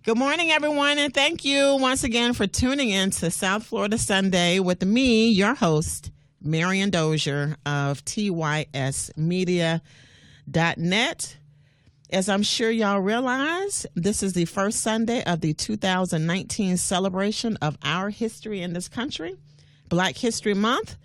Good morning, everyone, and thank you once again for tuning in to South Florida Sunday with me, your host, Marian Dozier of TYSmedia.net. As I'm sure y'all realize, this is the first Sunday of the 2019 celebration of our history in this country, Black History Month.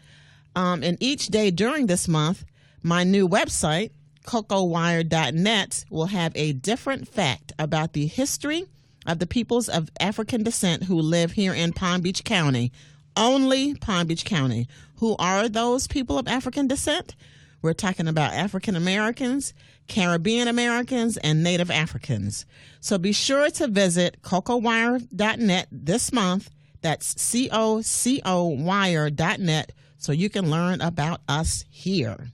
And each day during this month, my new website, cocowire.net, will have a different fact about the history of the peoples of African descent who live here in Palm Beach County, only Palm Beach County. Who are those people of African descent? We're talking about African Americans, Caribbean Americans, and Native Africans. So be sure to visit cocowire.net this month. That's COCOwire.net so you can learn about us here.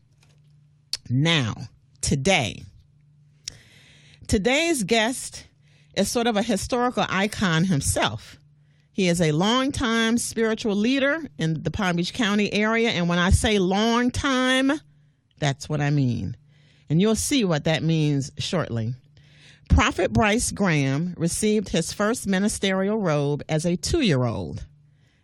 Now, today's guest is sort of a historical icon himself. He is a longtime spiritual leader in the Palm Beach County area. And when I say long time, that's what I mean. And you'll see what that means shortly. Prophet Bryce Graham received his first ministerial robe as a 2-year-old.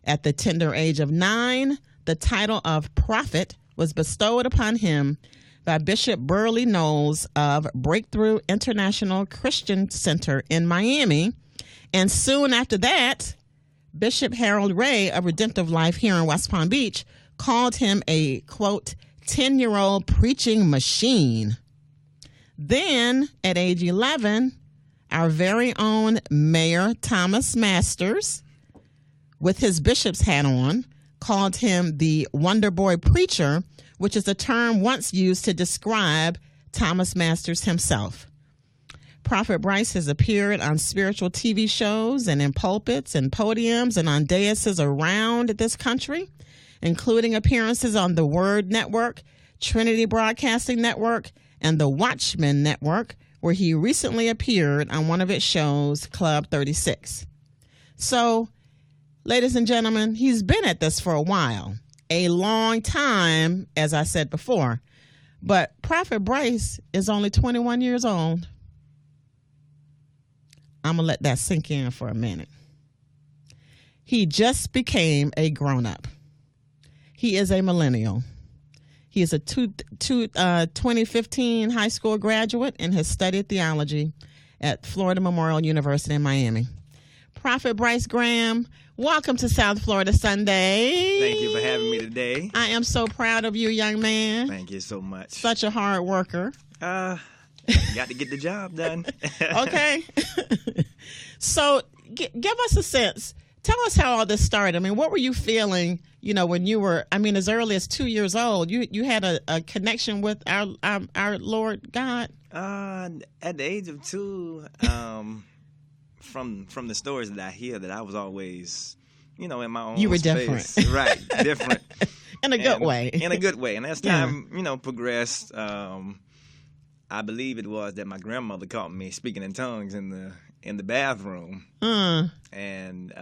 At the tender age of 9, the title of prophet was bestowed upon him by Bishop Burley Knowles of Breakthrough International Christian Center in Miami. And soon after that, Bishop Harold Ray of Redemptive Life here in West Palm Beach called him a, quote, 10-year-old preaching machine. Then, at age 11, our very own Mayor Thomas Masters, with his bishop's hat on, called him the Wonder Boy Preacher, which is a term once used to describe Thomas Masters himself. Prophet Bryce has appeared on spiritual TV shows and in pulpits and podiums and on daises around this country, including appearances on the Word Network, Trinity Broadcasting Network, and the Watchmen Network, where he recently appeared on one of its shows, Club 36. So, ladies and gentlemen, he's been at this for a while. A long time, as I said before. But Prophet Bryce is only 21 years old. I'm going to let that sink in for a minute. He just became a grown-up. He is a millennial. He is a 2015 high school graduate and has studied theology at Florida Memorial University in Miami. Prophet Bryce Graham, welcome to South Florida Sunday. Thank you for having me today. I am so proud of you, young man. Thank you so much. Such a hard worker. Got to get the job done. Okay. So give us a sense. Tell us how all this started. I mean, what were you feeling, when you were, as early as 2 years old? You had a connection with our Lord God? At the age of 2, from the stories that I hear, that I was always, in my own You were space. different. Right, different. In a good way. In a good way. And as time, progressed, I believe it was that my grandmother caught me speaking in tongues in the bathroom. And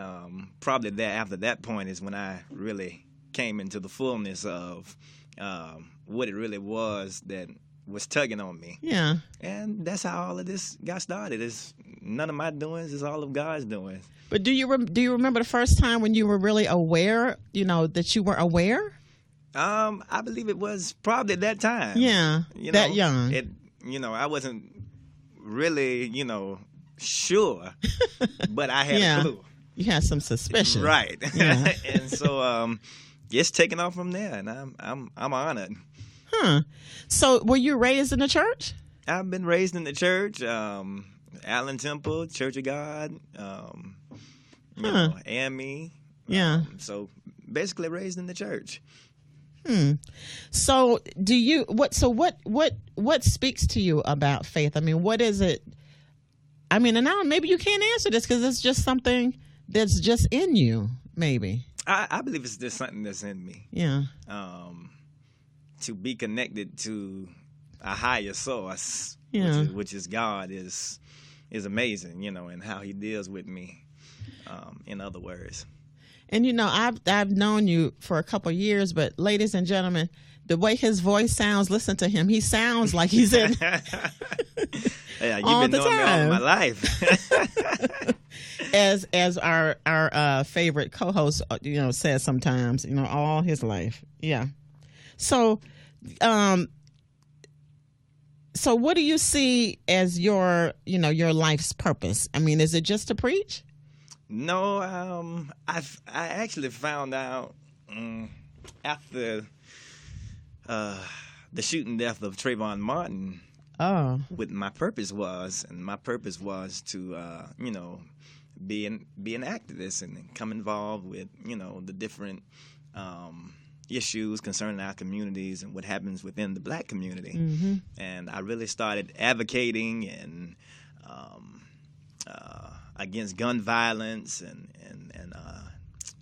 probably after that point is when I really came into the fullness of what it really was that was tugging on me. Yeah. And that's how all of this got started. It's none of my doings, it's all of God's doings. But do you remember the first time when you were really aware, that you were aware? I believe it was probably that time. Yeah, that young. I wasn't really, sure, but I had a clue. You had some suspicion. Right. Yeah. And so it's taken off from there, and I'm honored. Huh. So were you raised in the church? I've been raised in the church, Allen Temple, Church of God, AME. Yeah. So basically raised in the church. So what speaks to you about faith? What is it? And now maybe you can't answer this because it's just something that's just in you, maybe. I believe it's just something that's in me. Yeah. To be connected to a higher source, which is God, is amazing, and how He deals with me. In other words. And I've known you for a couple of years, but ladies and gentlemen, the way his voice sounds, listen to him. He sounds like he's in Yeah, you've all been the knowing me all time. my life. As our favorite co-host, says sometimes, all his life. Yeah. So, so what do you see as your life's purpose? I mean, is it just to preach? No, I actually found out after the shooting death of Trayvon Martin. Oh. What my purpose was, and my purpose was to be an activist and come involved with the different issues concerning our communities and what happens within the black community. Mm-hmm. And I really started advocating and against gun violence and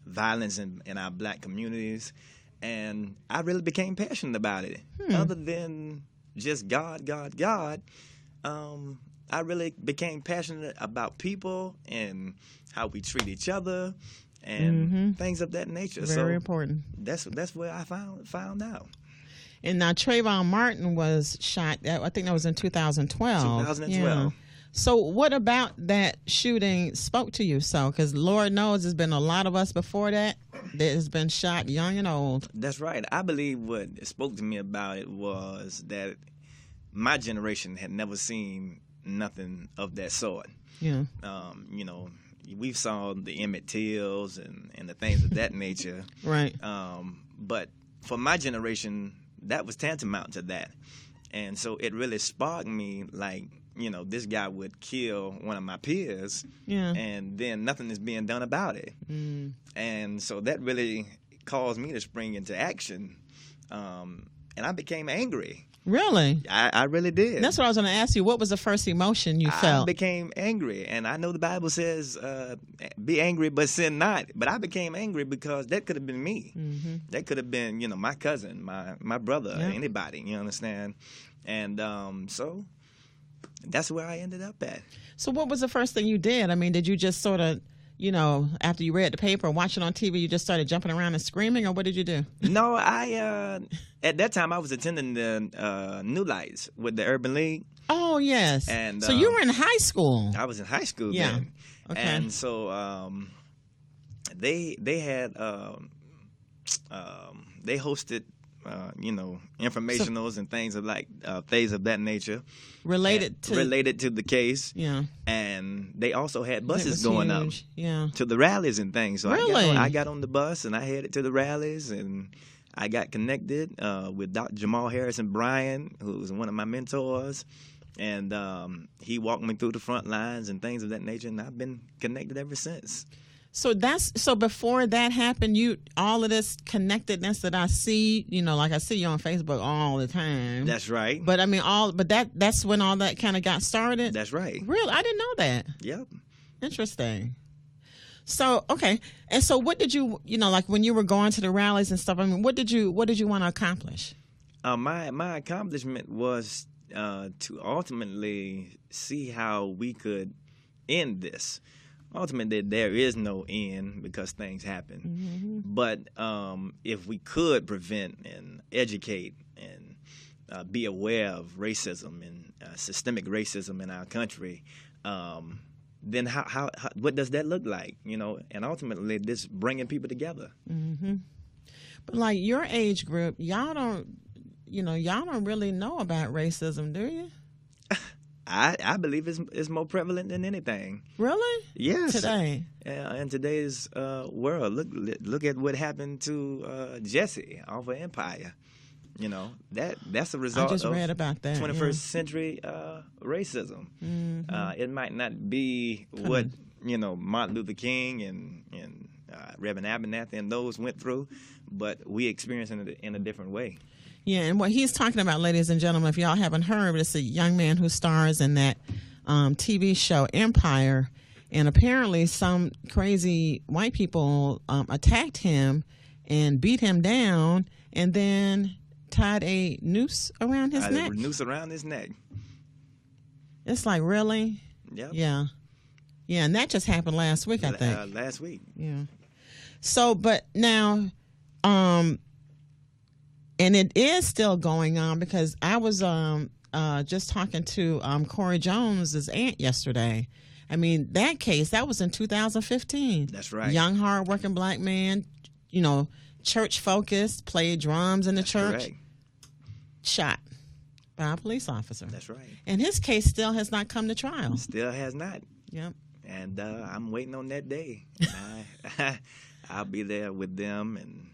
violence in our black communities, and I really became passionate about it. Other than just God, I really became passionate about people and how we treat each other and things of that nature. Very important. That's where I found out. And now Trayvon Martin was shot. I think that was in 2012. 2012. Yeah. So what about that shooting spoke to you? So, because Lord knows there's been a lot of us before that has been shot, young and old. That's right. I believe what spoke to me about it was that my generation had never seen nothing of that sort. Yeah. We saw the Emmett Tills and the things of that nature. Right. But for my generation, that was tantamount to that. And so it really sparked me, like, this guy would kill one of my peers, and then nothing is being done about it. And so that really caused me to spring into action. And I became angry. Really? I really did. That's what I was going to ask you. What was the first emotion you felt? I became angry. And I know the Bible says, be angry, but sin not. But I became angry because that could have been me. Mm-hmm. That could have been, my cousin, my brother, anybody, you understand? And so that's where I ended up at. So what was the first thing you did? I mean, did you just sort of, after you read the paper and watched it on TV, you just started jumping around and screaming, or what did you do? No, I at that time I was attending the New Lights with the Urban League. Oh, yes. And so you were in high school. I was in high school then. Okay. And so they had they hosted informationals and things of that nature related to the case. Yeah. And they also had buses going up to the rallies and things. So really? I got on the bus and I headed to the rallies, and I got connected with Dr. Jamal Harrison Bryan, who was one of my mentors. And he walked me through the front lines and things of that nature, and I've been connected ever since. So before that happened, all of this connectedness that I see, like I see you on Facebook all the time. That's right. But I mean, that's when all that kind of got started. That's right. Really, I didn't know that. Yep. Interesting. So okay, and so what did you, like when you were going to the rallies and stuff? I mean, what did you want to accomplish? My accomplishment was to ultimately see how we could end this. Ultimately, there is no end because things happen. Mm-hmm. But if we could prevent and educate and be aware of racism and systemic racism in our country, then how what does that look like? And ultimately, this bringing people together. Mm-hmm. But like your age group, y'all don't really know about racism, do you? I believe it's more prevalent than anything. Really? Yes. Today? In today's world, look at what happened to Jesse off of Empire. That's a result I just read about that. 21st century racism. Mm-hmm. It might not be what Martin Luther King and Reverend Abernathy and those went through, but we experience it in a different way. Yeah, and what he's talking about, ladies and gentlemen, if y'all haven't heard, it's a young man who stars in that TV show Empire, and apparently some crazy white people attacked him and beat him down, and then tied a noose around his neck. A noose around his neck. It's like, really? Yep. Yeah. Yeah, and that just happened last week, I think. Last week. Yeah. So, but now, and it is still going on because I was just talking to Corey Jones's aunt yesterday. I mean, that case, that was in 2015. That's right. Young, hardworking black man, church focused, played drums in the church. Correct. Shot by a police officer. That's right. And his case still has not come to trial. Still has not. Yep. And I'm waiting on that day. I'll be there with them and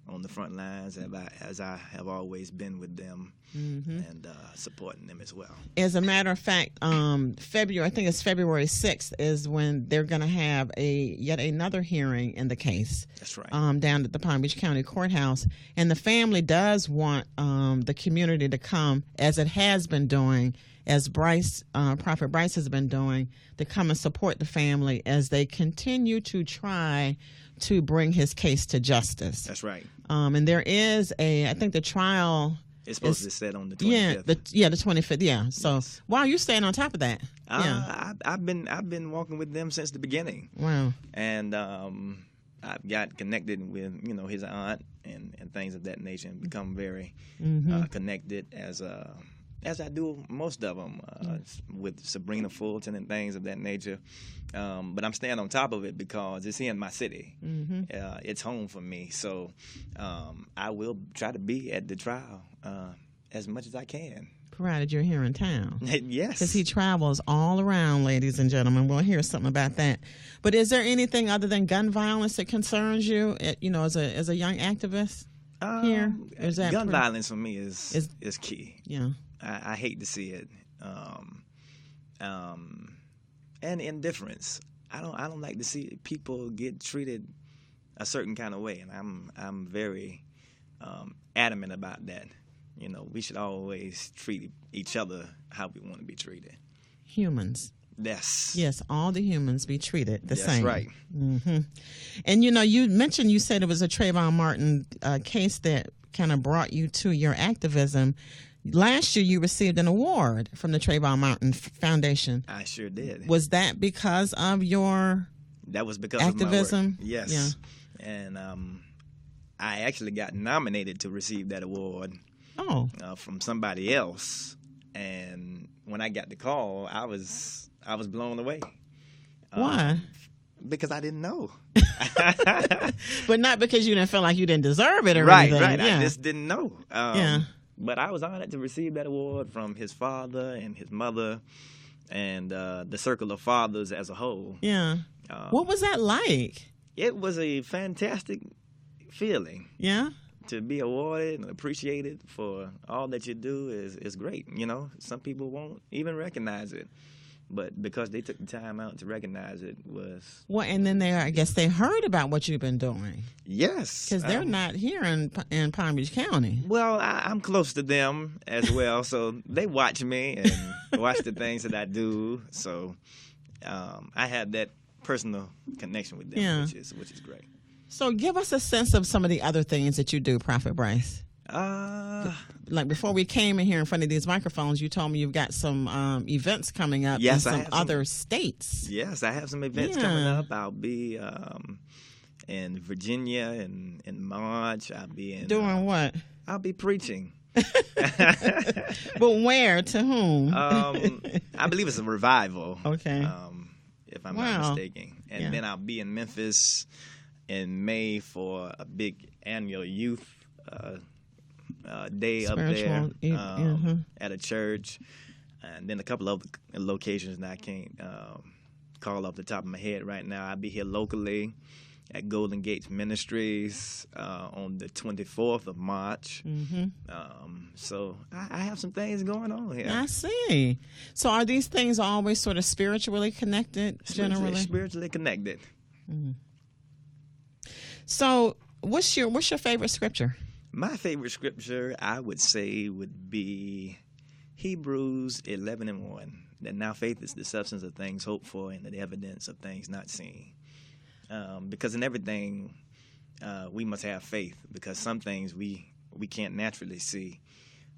on the front lines as I have always been with them, and supporting them as well. As a matter of fact, February 6th is when they're going to have yet another hearing in the case. That's right. Down at the Palm Beach County Courthouse. And the family does want the community to come, as it has been doing, as Prophet Bryce has been doing, to come and support the family as they continue to try to bring his case to justice. That's right. And there is I think the trial... It's supposed to be set on the 25th. The 25th, yeah. So, yes. Wow, you staying on top of that. Yeah. I've been walking with them since the beginning. Wow. And I've got connected with, his aunt and things of that nature, and become very connected as I do most of them, with Sabrina Fulton and things of that nature. But I'm staying on top of it because it's in my city. It's home for me. So I will try to be at the trial as much as I can. Provided you're here in town. Yes. Because he travels all around, ladies and gentlemen. We'll hear something about that. But is there anything other than gun violence that concerns you, as a young activist here? Gun violence for me is key. Yeah. I hate to see it, and indifference. I don't like to see people get treated a certain kind of way, and I'm very adamant about that. We should always treat each other how we want to be treated. Humans. Yes, all the humans be treated the same. That's right. And you said it was a Trayvon Martin case that kind of brought you to your activism. Last year, you received an award from the Trayvon Martin Foundation. I sure did. Was that because of your That was because activism? Of my work. Yes. Yeah. And I actually got nominated to receive that award from somebody else. And when I got the call, I was blown away. Why? Because I didn't know. But not because you didn't feel like you didn't deserve it or right, anything. Right, Yeah. I just didn't know. But I was honored to receive that award from his father and his mother and the circle of fathers as a whole. Yeah. What was that like? It was a fantastic feeling. Yeah? To be awarded and appreciated for all that you do is great. Some people won't even recognize it. But because they took the time out to recognize it was... Well, and then I guess they heard about what you've been doing. Yes. Because they're not here in Palm Beach County. Well, I'm close to them as well, so they watch me and watch the things that I do. So I have that personal connection with them, which is great. So give us a sense of some of the other things that you do, Prophet Bryce. Like before we came in here in front of these microphones, you told me you've got some events coming up in some other states. Yes, I have some events coming up. I'll be in Virginia in March. I'll be in doing what? I'll be preaching. But where? To whom? I believe it's a revival. Okay. If I'm not mistaken. And then I'll be in Memphis in May for a big annual youth day up there at a church, and then a couple of locations that I can't call off the top of my head right now. I'll be here locally at Golden Gates Ministries on the 24th of March. So I have some things going on here. I see. So are these things always sort of spiritually connected, generally? Spiritually connected. So what's your favorite scripture? My favorite scripture, I would say, would be Hebrews 11:1. That now faith is the substance of things hoped for and the evidence of things not seen. Because in everything, we must have faith, because some things we can't naturally see.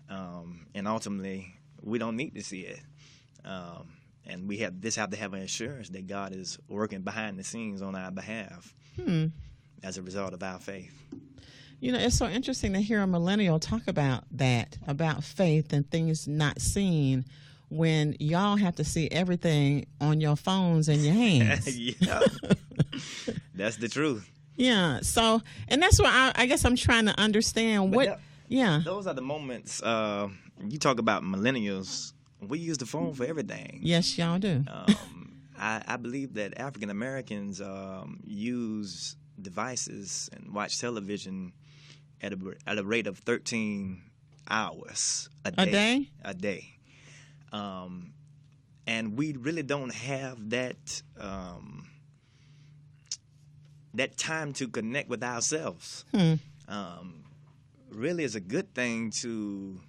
And ultimately, we don't need to see it. And we have to have an assurance that God is working behind the scenes on our behalf as a result of our faith. You know, it's so interesting to hear a millennial talk about that, about faith and things not seen, when y'all have to see everything on your phones and your hands. Yeah, that's the truth. Yeah. So, and that's why I guess I'm trying to understand yeah. Those are the moments. You talk about millennials. We use the phone for everything. Yes, y'all do. I believe that African Americans use devices and watch television at a rate of 13 hours a day. A day. And we really don't have that that time to connect with ourselves. Really, it's a good thing to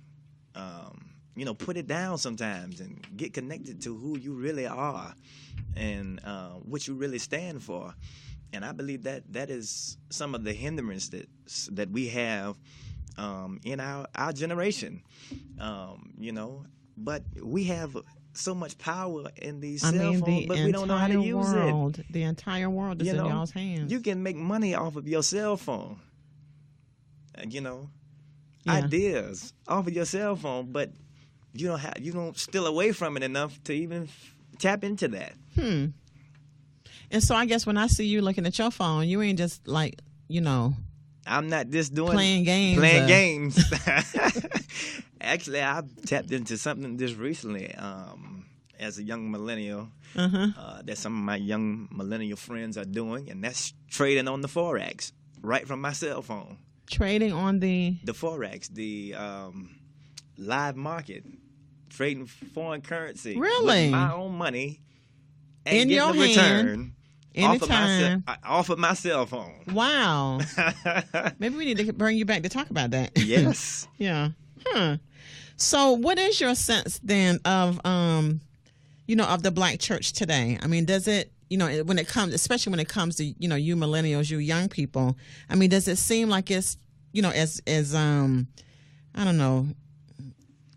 put it down sometimes and get connected to who you really are and what you really stand for. And I believe that is some of the hindrance that we have in our generation. But we have so much power in these cell phones, but we don't know how to use it. The entire world is in y'all's hands. You can make money off of your cell phone. Ideas off of your cell phone, but you don't steal away from it enough to even tap into that. And so I guess when I see you looking at your phone, you ain't just like, I'm not just doing playing games. Actually, I tapped into something just recently as a young millennial that some of my young millennial friends are doing, and that's trading on the Forex right from my cell phone. Trading on the Forex, the live market, trading foreign currency. Really? With my own money and in getting your a return. Anytime. Off of my cell phone. Wow. Maybe we need to bring you back to talk about that. Yes. Yeah. So what is your sense then of, of the black church today? I mean, does it, especially when it comes to, you millennials, you young people, I mean, does it seem like it's, as I don't know,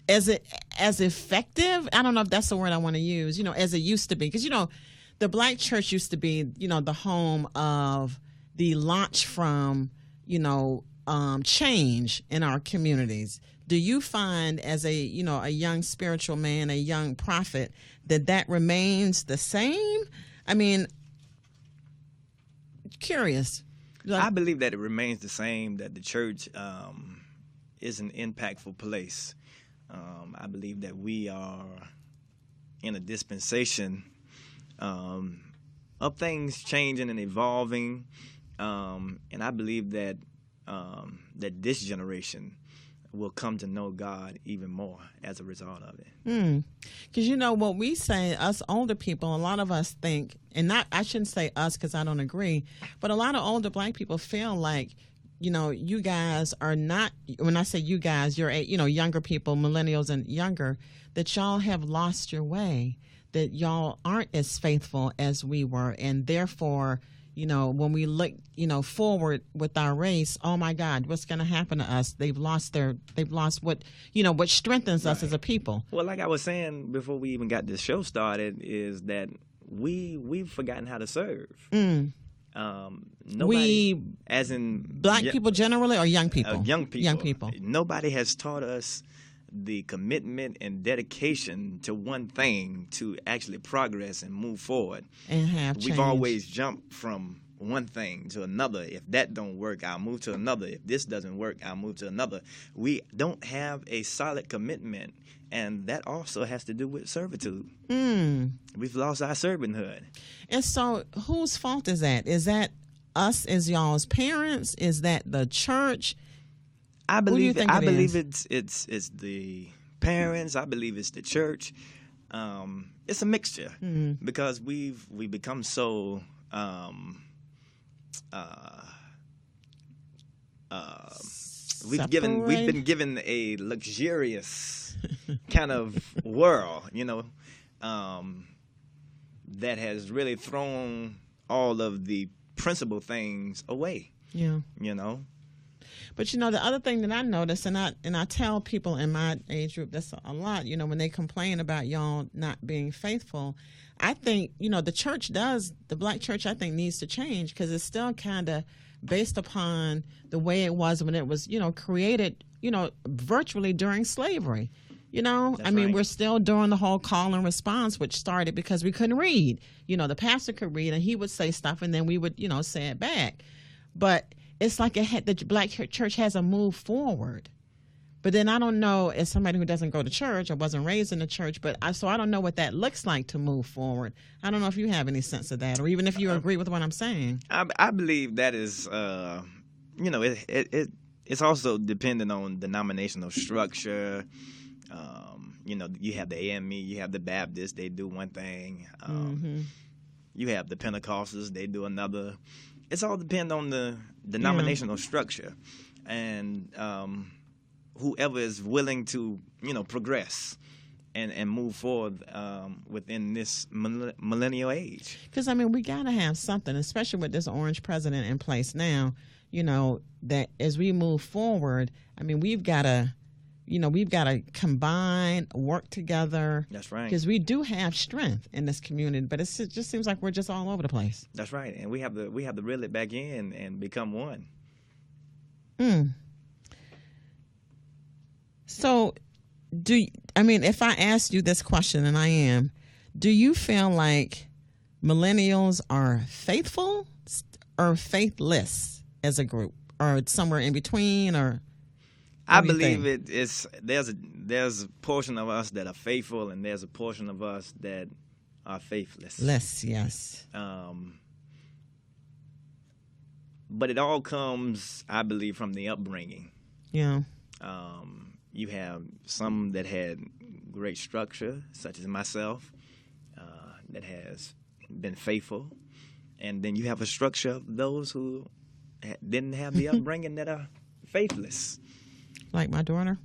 as effective? I don't know if that's the word I want to use, as it used to be. Because, the black church used to be, the home of the launch from, change in our communities. Do you find as a young spiritual man, a young prophet, that remains the same? I mean, curious. I believe that it remains the same, that the church is an impactful place. I believe that we are in a dispensation of things changing and evolving, and I believe that that this generation will come to know God even more as a result of it. Because what we say, us older people, a lot of us think, and I shouldn't say us because I don't agree, but a lot of older black people feel like, you guys are not, when I say you guys, you're, younger people, millennials and younger, that y'all have lost your way, that y'all aren't as faithful as we were, and therefore, when we look, forward with our race, oh my God, what's going to happen to us? They've lost what, what strengthens us as a people. Well, like I was saying before we even got this show started, is that we've forgotten how to serve. Nobody, as in black people generally, or young people? Young people. Young people. Nobody has taught us the commitment and dedication to one thing to actually progress and move forward. And have change. We've always jumped from one thing to another. If that don't work, I'll move to another. If this doesn't work, I'll move to another. We don't have a solid commitment, and that also has to do with servitude. We've lost our servanthood. And so whose fault is that? Is that us as y'all's parents? Is that the church? I believe it's the parents. I believe it's the church. It's a mixture because we've become so we've been given a luxurious kind of world, that has really thrown all of the principal things away. Yeah. But the other thing that I notice, and I tell people in my age group this a lot, when they complain about y'all not being faithful, I think the black church I think needs to change, because it's still kind of based upon the way it was when it was, created, virtually during slavery. That's I mean, right. we're still doing the whole call and response, which started because we couldn't read. The pastor could read and he would say stuff and then we would, say it back. But it's like the black church hasn't moved forward. But then I don't know, as somebody who doesn't go to church or wasn't raised in the church, so I don't know what that looks like to move forward. I don't know if you have any sense of that, or even if you agree with what I'm saying. I believe that is, it's also dependent on denominational structure. You have the AME, you have the Baptists, they do one thing. You have the Pentecostals, they do another. It's all depend on the denominational structure, and whoever is willing to, progress and move forward within this millennial age. Because, I mean, we got to have something, especially with this orange president in place now, that as we move forward, I mean, we've got to combine, work together. That's right. Because we do have strength in this community, but it just seems like we're just all over the place. That's right. And we have to reel it back in and become one. So, if I asked you this question, and I am, do you feel like millennials are faithful or faithless as a group, or somewhere in between, or? I believe there's a portion of us that are faithful, and there's a portion of us that are faithless. Yes. But it all comes, I believe, from the upbringing. Yeah. You have some that had great structure, such as myself, that has been faithful. And then you have a structure of those who didn't have the upbringing that are faithless. Like my daughter.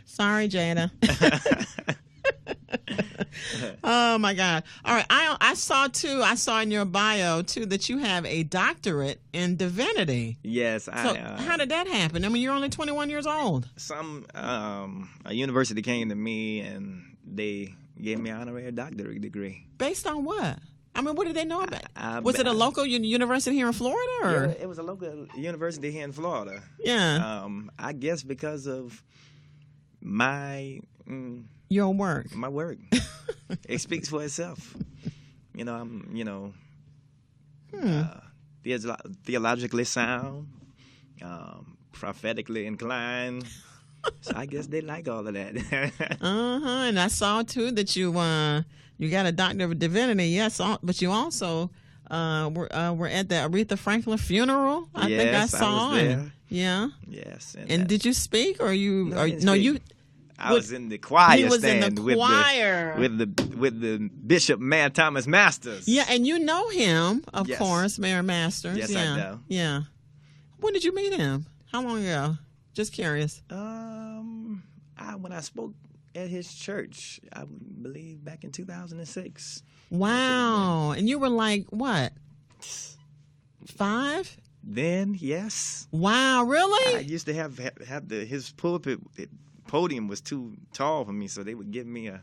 Sorry, Jada. Oh, my God. All right. I saw in your bio, too, that you have a doctorate in divinity. Yes. How did that happen? I mean, you're only 21 years old. A university came to me, and they gave me an honorary doctorate degree. Based on what? I mean, what did they know about? Was it a local university here in Florida? Or? Yeah, it was a local university here in Florida. Yeah. I guess because of your work. My work. It speaks for itself. Theologically sound, prophetically inclined. So I guess they like all of that. And I saw too that you got a doctor of divinity. Yes, but you also were at the Aretha Franklin funeral. I think I saw. I was there. Yeah. Yes. And did you speak, or you? No, you. I was in the choir. He was in the choir with the Bishop Mayor Thomas Masters. Yeah, and you know him, of course, Mayor Masters. Yes, yeah. I know. Yeah. When did you meet him? How long ago? Just curious. When I spoke at his church, I believe back in 2006. Wow. And you were like, what? 5? Then, yes. Wow, really? I used to have his pulpit. Podium was too tall for me, so they would give me a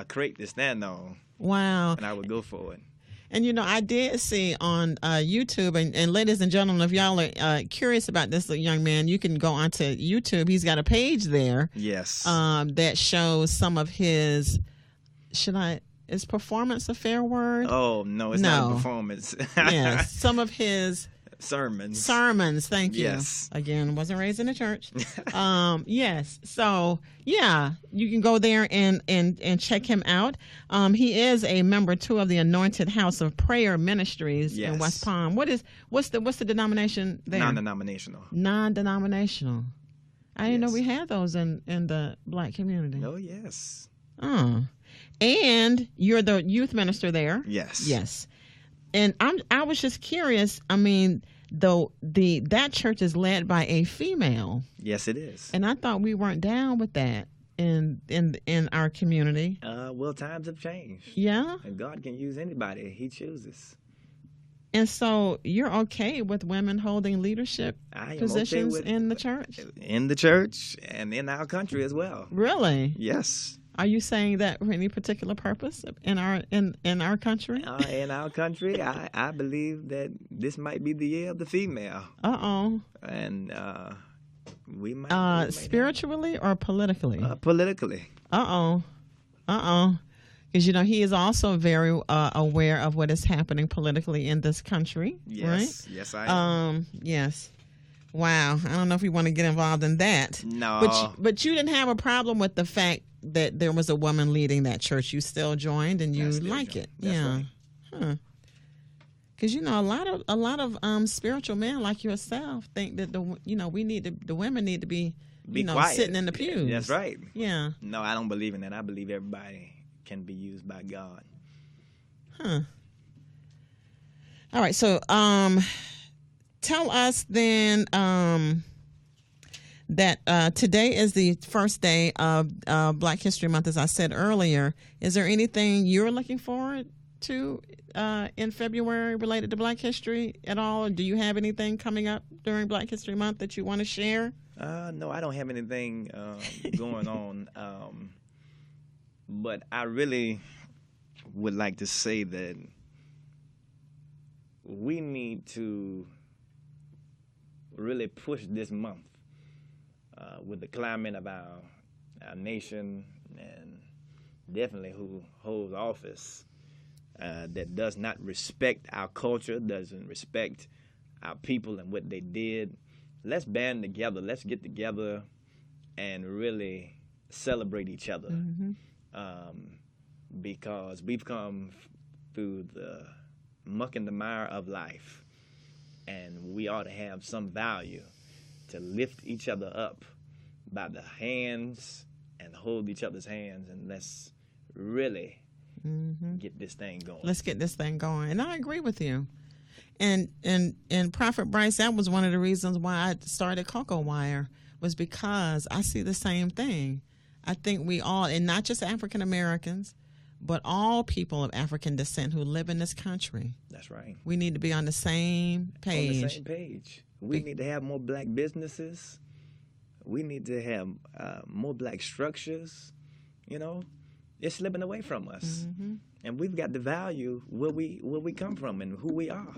crate to stand on. Wow. And I would go for it. And, I did see on YouTube, and ladies and gentlemen, if y'all are curious about this young man, you can go onto YouTube. He's got a page there. Yes. That shows some of his, is performance a fair word? Oh, no, it's not a performance. Yes, some of his sermons. Thank you. Yes. Again, wasn't raised in a church. Yes. So, yeah, you can go there and check him out. He is a member, too, of the Anointed House of Prayer Ministries in West Palm. What's the denomination there? Non-denominational. Non-denominational. I didn't know we had those in the black community. Oh, yes. And you're the youth minister there. Yes. Yes. And I was just curious. I mean, that church is led by a female. Yes, it is. And I thought we weren't down with that in our community. Well, times have changed. Yeah. And God can use anybody He chooses. And so you're okay with women holding leadership positions in the church? In the church and in our country as well. Really? Yes. Are you saying that for any particular purpose in our country? In our country, I believe that this might be the year of the female. And we might spiritually or politically? Politically. Because, he is also very aware of what is happening politically in this country, right? Yes, I am. Yes. Wow. I don't know if we want to get involved in that. No. But you didn't have a problem with the fact that there was a woman leading that church. You still joined and you like it. That's yeah. Right. Because, a lot of spiritual men like yourself think that the women need to be quiet. Sitting in the pews. That's right. Yeah. No, I don't believe in that. I believe everybody can be used by God. All right. So, tell us then that today is the first day of Black History Month, as I said earlier. Is there anything you're looking forward to in February related to Black history at all? Or do you have anything coming up during Black History Month that you want to share? No, I don't have anything going on. But I really would like to say that we need to really push this month with the climate of our nation, and definitely who holds office that does not respect our culture, doesn't respect our people and what they did. Let's band together. Let's get together and really celebrate each other. Mm-hmm. Because we've come through the muck and the mire of life, and we ought to have some value to lift each other up by the hands and hold each other's hands, and let's really get this thing going. Let's get this thing going. And I agree with you. And Prophet Bryce, that was one of the reasons why I started Cocoa Wire, was because I see the same thing. I think we all, and not just African Americans, but all people of African descent who live in this country. That's right. We need to be on the same page. On the same page. We need to have more Black businesses. We need to have more Black structures. It's slipping away from us. Mm-hmm. And we've got to value where we come from and who we are.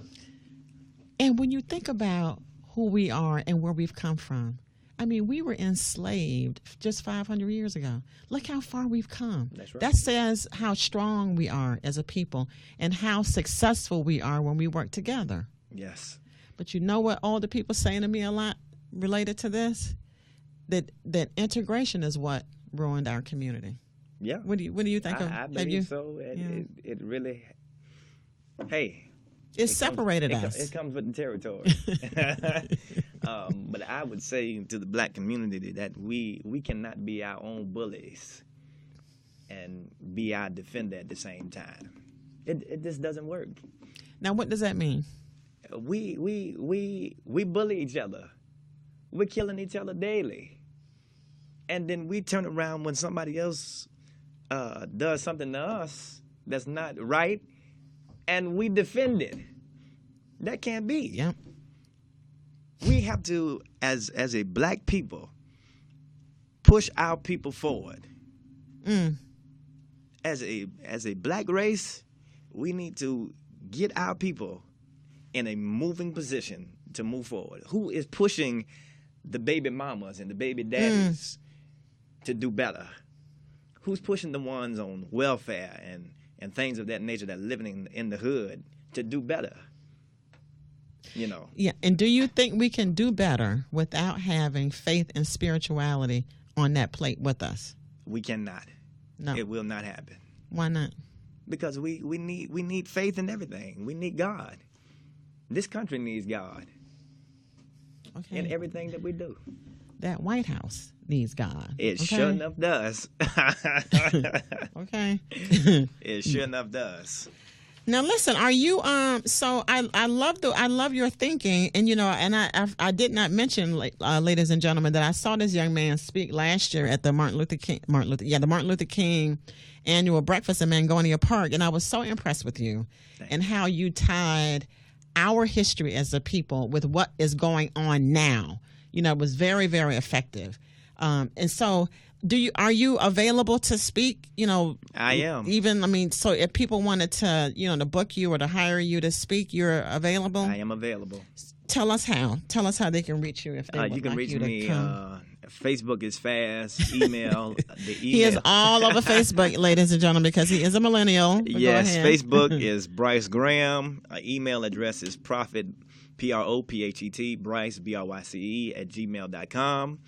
And when you think about who we are and where we've come from, I mean, we were enslaved just 500 years ago. Look how far we've come. That's right. That says how strong we are as a people and how successful we are when we work together. Yes. But you know what older people saying to me a lot related to this? That integration is what ruined our community. Yeah. What do you think of? I believe so. It really, it separated us. It comes with the territory. But I would say to the Black community that we cannot be our own bullies and be our defender at the same time. It just doesn't work. Now, what does that mean? We bully each other. We're killing each other daily. And then we turn around when somebody else does something to us that's not right, and we defend it. That can't be. Yeah. We have to, as a Black people, push our people forward. As a Black race, we need to get our people in a moving position to move forward. Who is pushing the baby mamas and the baby daddies to do better? Who's pushing the ones on welfare and things of that nature that are living in the hood to do better? Yeah, and do you think we can do better without having faith and spirituality on that plate with us? We cannot. No. It will not happen. Why not? Because we need faith in everything. We need God. This country needs God. Okay. In everything that we do. That White House needs God. It sure enough does. Okay. It sure enough does. Now listen, are you so I love your thinking, and and I did not mention, ladies and gentlemen, that I saw this young man speak last year at the Martin Luther King annual breakfast in Mangonia Park, and I was so impressed with you and how you tied our history as a people with what is going on now. It was very, very effective. And so are you available to speak? I am. Even, so if people wanted to, to book you or to hire you to speak, you're available? I am available. Tell us how they can reach you if they would you can like reach you me. to come. Facebook is fast. Email. He is all over Facebook, ladies and gentlemen, because he is a millennial. Yes, Facebook is Bryce Graham. Email address is Prophet, Prophet, Bryce, BRYCE @gmail.com.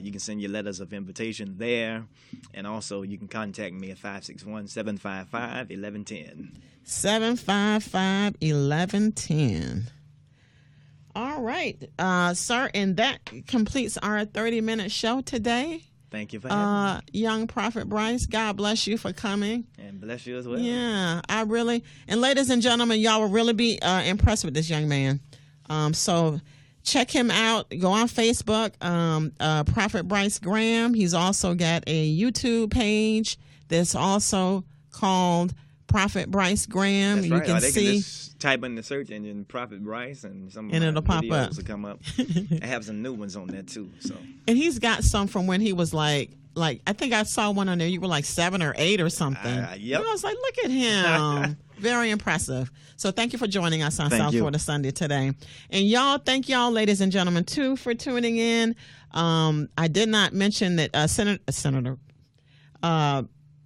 You can send your letters of invitation there. And also you can contact me at 561-755-1110. 755-1110. All right, sir, and that completes our 30-minute show today. Thank you for having me. Young Prophet Bryce, God bless you for coming. And bless you as well. Yeah, and ladies and gentlemen, y'all will really be impressed with this young man. So check him out. Go on Facebook, Prophet Bryce Graham. He's also got a YouTube page that's also called Prophet Bryce Graham. That's you right. can They see. Can just type in the search engine Prophet Bryce and it'll pop videos up. will come up. I have some new ones on there too. So. And he's got some from when he was like I think I saw one on there. You were like 7 or 8 or something. Yep. And I was like, look at him. Very impressive. So thank you for joining us on South Florida Sunday today. And y'all, thank y'all, ladies and gentlemen, too, for tuning in. I did not mention that Senator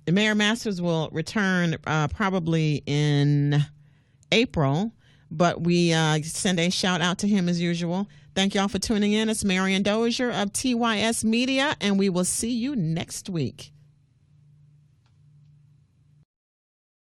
Mayor Masters will return probably in April, but we send a shout out to him as usual. Thank y'all for tuning in. It's Marian Dozier of TYS Media, and we will see you next week.